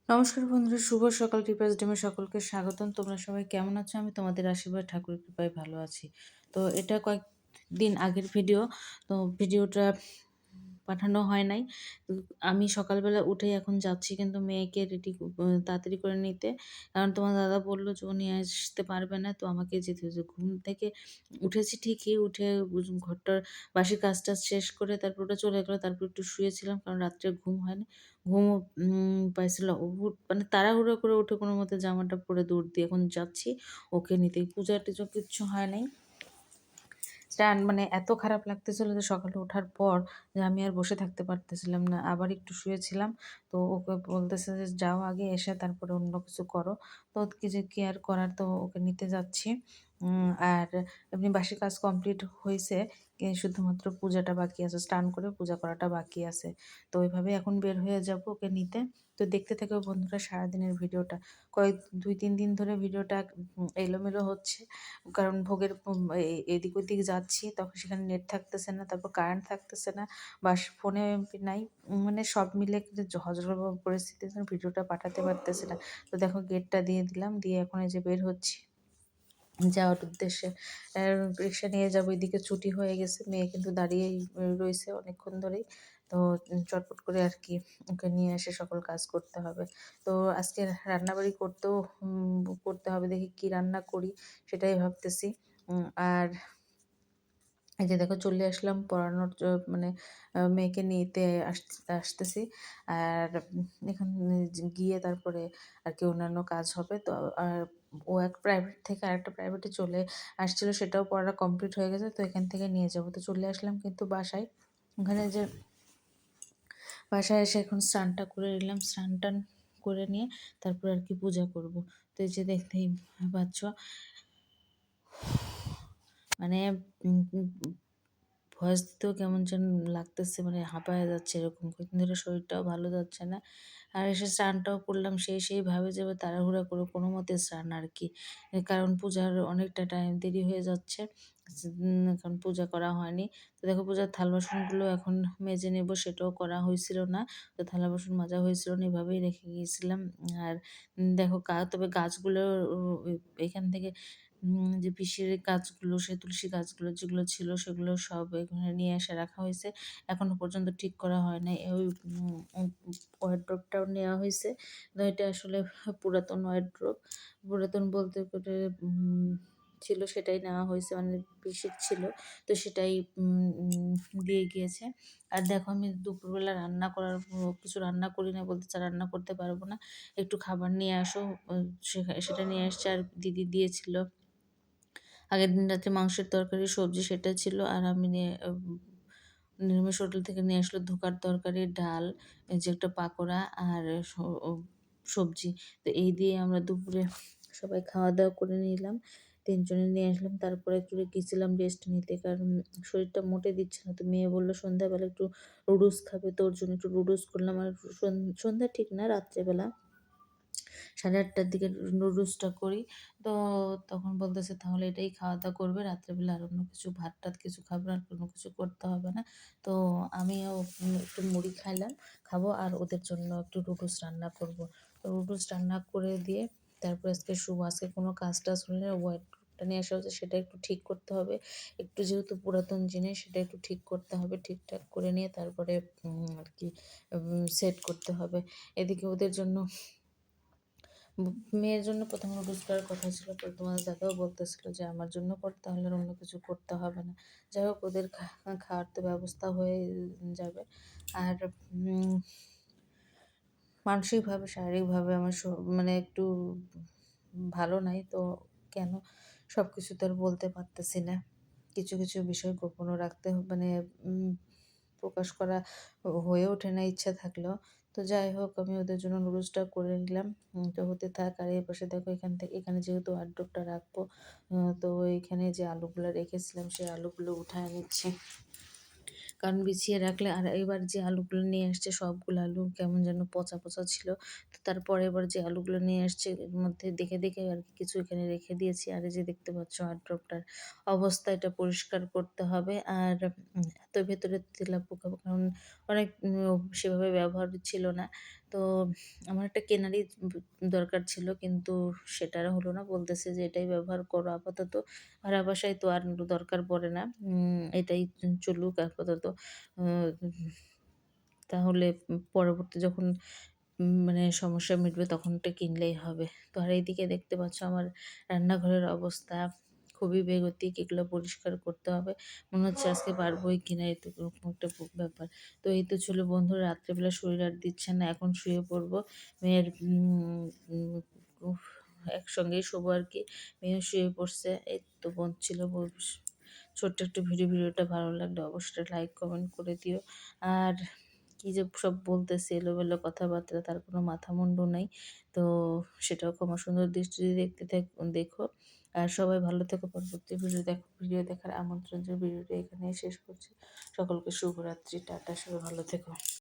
নমস্কার বন্ধুরা, শুভ সকাল। টিপাস ডেমে সকলকে স্বাগতম। তোমরা সবাই কেমন আছো? আমি তোমাদের আশীর্বাদ ঠাকুরের কৃপায় ভালো আছি। তো এটা কয়েকদিন আগের ভিডিও। তো ভিডিওটা পাঠানো হয় নাই। তো আমি সকালবেলা উঠেই এখন যাচ্ছি কিন্তু মেয়েকে রেডি তাড়াতাড়ি করে নিতে। কারণ তোমার দাদা বলল যে ও নিয়ে আসতে পারবে না, তো আমাকে যেতে হয়েছে। ঘুম থেকে উঠেছি ঠিকই, উঠে ঘরটার বাসি কাজ-টাজ শেষ করে তারপর ওটা চলে গেল। তারপর একটু শুয়েছিলাম কারণ রাত্রে ঘুম হয়নি। ঘুমও পাইছিল। মানে তাড়াহুড়ো করে উঠে কোনোমতে জামাটা পরে দৌড় দিয়ে এখন যাচ্ছি ওকে নিতে। পূজা-টুজো কিচ্ছু হয় নাই। মানে এত খারাপ লাগতেছিল যে সকালে ওঠার পর যে আমি আর বসে থাকতে পারতেছিলাম না। আবার একটু শুয়েছিলাম। তো ওকে বলতেছে যে, "যাও আগে, এসে তারপরে অন্য কিছু করো।" তো কিছু কি আর করার, তো ওকে নিতে যাচ্ছি। আর এমনি বাসি কাজ কমপ্লিট হইছে। শুধুমাত্র পূজাটা বাকি আছে। স্নান করে পূজা করাটা বাকি আছে। তো ওইভাবে এখন বের হয়ে যাব ওকে নিতে। তো দেখতে থেকো বন্ধুরা সারাদিনের ভিডিওটা। ২-৩ দিন ধরে ভিডিওটা এলোমেলো হচ্ছে। কারণ ভোগের এদিক ওদিক যাচ্ছি, তখন সেখানে নেট থাকতেছে না, তারপর কারেন্ট থাকতেছে না, বা ফোনে এমবি নাই। মানে সব মিলে কিন্তু জড়ো পরিস্থিতিতে ভিডিওটা পাঠাতে পারতেছি না। তো দেখো গেটটা দিয়ে দিলাম, দিয়ে এখন এই যে বের হচ্ছি যাওয়ার উদ্দেশ্যে। রিক্সা নিয়ে যাবো। এদিকে ছুটি হয়ে গেছে। মেয়ে কিন্তু দাঁড়িয়েই রইছে অনেকক্ষণ ধরেই। তো চটপট করে আরকি ওকে নিয়ে এসে সকল কাজ করতে হবে। তো আজকে রান্নাবাড়ি করতে হবে। দেখি কি রান্না করি সেটাই ভাবতেছি। আর এই যে দেখো চলে আসলাম পড়ানোর মানে মেয়েকে নিতে আসতেছি। আর এখানে গিয়ে তারপরে আরকি অন্যান্য কাজ হবে। তো আর ও এক প্রাইভেট থেকে আরেকটা প্রাইভেটে চলে আসছিল, সেটাও পড়া কমপ্লিট হয়ে গেছে। তো এখান থেকে নিয়ে যাবো। তো চলে আসলাম কিন্তু বাসায়। ওখানে যে বাসায় এসে এখন স্নানটা করে নিলাম। স্নান-টান করে নিয়ে তারপর আরকি পূজা করব। তো এই যে দেখতেই পাচ্ছ, মানে উম উম ভয়েস দিতেও কেমন যেন লাগতেছে, মানে হাঁপায়ে যাচ্ছে এরকম। কয়েকদিন ধরে শরীরটাও ভালো যাচ্ছে না। আর এসে স্নানটাও করলাম সেইভাবে যে তাড়াহুড়া করে কোনোমতে স্নান আরকি। কারণ পূজার অনেকটা টাইম দেরি হয়ে যাচ্ছে। এখন পূজা করা হয়নি। তো দেখো পূজার থাল-বাসনগুলো এখন মেজে নেব, সেটাও করা হয়েছিল না। তো থালা-বাসন মাজা হয়েছিল না, এভাবেই রেখে গিয়েছিলাম। আর দেখো তবে গাছগুলো এখান থেকে যে পিসির গাছগুলো, সেই তুলসী গাছগুলো যেগুলো ছিল সেগুলো সব এখানে নিয়ে এসে রাখা হয়েছে। এখনো পর্যন্ত ঠিক করা হয় নাই। ওই ওয়ারড্রবটাও নেওয়া হইছে। তো এটা আসলে পুরাতন ওয়ারড্রব। পুরাতন বলতে করে ছিল, সেটাই নেওয়া হইছে। মানে পিসির ছিল। তো সেটাই দিয়ে গিয়েছে। আর দেখো আমি দুপুরবেলা কিছু রান্না করি না, বলতে রান্না করতে পারবো না। একটু খাবার নিয়ে আসো। সেটা নিয়ে আসছে। আর দিদি দিয়েছিল আগের দিন রাত্রে মাংসের তরকারি, সবজি সেটা ছিল। আর আমি নিরামিষ হোটেল থেকে নিয়ে আসলো ধোকার তরকারি, ডাল, এই যে একটা পাকোড়া আর ও সবজি। তো এই দিয়ে আমরা দুপুরে সবাই খাওয়া-দাওয়া করে নিলাম। ৩ জনে নিয়ে আসলাম। তারপরে একটু গেছিলাম রেস্ট নিতে। কারণ শরীরটা মোটে দিচ্ছে না। তো মেয়ে বলল সন্ধ্যাবেলা একটু নুডলস খাবে। তো ওর জন্য একটু নুডলস করলাম। আর সন্ধ্যা ঠিক না, রাত্রেবেলা 8:30টার দিকে নুডলসটা করি। তো তখন বলতেছে, "তাহলে এটাই খাওয়া-দাওয়া করবে। রাত্রেবেলা আর অন্য কিছু ভাত-টাত কিছু খাবে না, আর কোনো কিছু করতে হবে না।" তো আমিও একটু মুড়ি খাবো, আর ওদের জন্য একটু নুডলস রান্না করব। তো নুডলস রান্না করে দিয়ে তারপর আজকে শুভ। আজকে কোনো কাজ-টাজ হলে ওয়ারড্রোবটা নিয়ে আসা হয়েছে, সেটা একটু ঠিক করতে হবে। একটু যেহেতু পুরাতন জিনিস, সেটা একটু ঠিক করতে হবে। ঠিকঠাক করে নিয়ে তারপরে আরকি সেট করতে হবে। এদিকে ওদের জন্য মেয়ের জন্য ১ম নুডলস করার কথা ছিল। তো তোমাদের দাদাও বলতেছিল যে আমার জন্য করতে, তাহলে আর অন্য কিছু করতে হবে না। যাই হোক, ওদের খাওয়ার তো ব্যবস্থা হয়ে যাবে। আর উম মানসিকভাবে, শারীরিকভাবে আমার মানে একটু ভালো নাই। তো কেন সবকিছু তো আর বলতে পারতেছি না। কিছু বিষয় গোপনও রাখতে মানে প্রকাশ করা হয়ে ওঠে না ইচ্ছা থাকলেও। তো যাই হোক, আমি ওদের জন্য নুডলসটা করে নিলাম। তো হতে থাক। আর এই পাশে দেখো এখানে যেহেতু ওয়ারড্রোবটা রাখবো, তো এখানে যে আলুগুলো রেখেছিলাম সেই আলুগুলো উঠায় নিচ্ছি। কারণ বিছিয়ে রাখলে, আর এবার যে আলুগুলো নিয়ে আসছে সবগুলো আলু কেমন যেন পচা ছিল। তো তারপরে এবার যে আলুগুলো নিয়ে আসছে এর মধ্যে দেখে আরকি কিছু এখানে রেখে দিয়েছি। আর এই যে দেখতে পাচ্ছ ওয়ারড্রোবটার অবস্থা, এটা পরিষ্কার করতে হবে। আর এত ভেতরে তেলাপোকা, কারণ অনেক সেভাবে ব্যবহার ছিল না। তো আমার একটা কেনারই দরকার ছিল, কিন্তু সেটা আর হলো না। বলতেছে যে এটাই ব্যবহার করো আপাতত। ভাড়া বাসায় তো আর দরকার পড়ে না। এটাই চলুক আপাতত। আ তাহলে পরবর্তী যখন মানে সমস্যা মিটবে তখন ওটা কিনলেই হবে। তো আর এইদিকে দেখতে পাচ্ছ আমার রান্নাঘরের অবস্থা খুবই বেগতিক। এগুলো পরিষ্কার করতে হবে। মনে হচ্ছে আজকে পারবোই কিনা, এরকম একটা ব্যাপার। তো এই তো ছিল বন্ধুরা, রাত্রেবেলা শরীর আর দিচ্ছে না। এখন শুয়ে পড়বো। মেয়ের উফ একসঙ্গেই শোবো আরকি। মেয়েও শুয়ে পড়ছে। এই তো ছিল ছোট্ট একটা ভিডিওটা ভালো লাগলে অবশ্যই লাইক, কমেন্ট করে দিও। আর কি যে সব বলতেছি এলোমেলো কথাবার্তা, তার কোনো মাথা মুন্ডু নাই। তো সেটাও ক্ষমা সুন্দর দৃষ্টিতে দেখো। আর সবাই ভালো থেকো। পরবর্তী ভিডিও দেখার আমন্ত্রণ জানিয়ে ভিডিওটা এখানেই শেষ করছি। সকলকে শুভরাত্রি। টাটা। সবাই ভালো থেকো।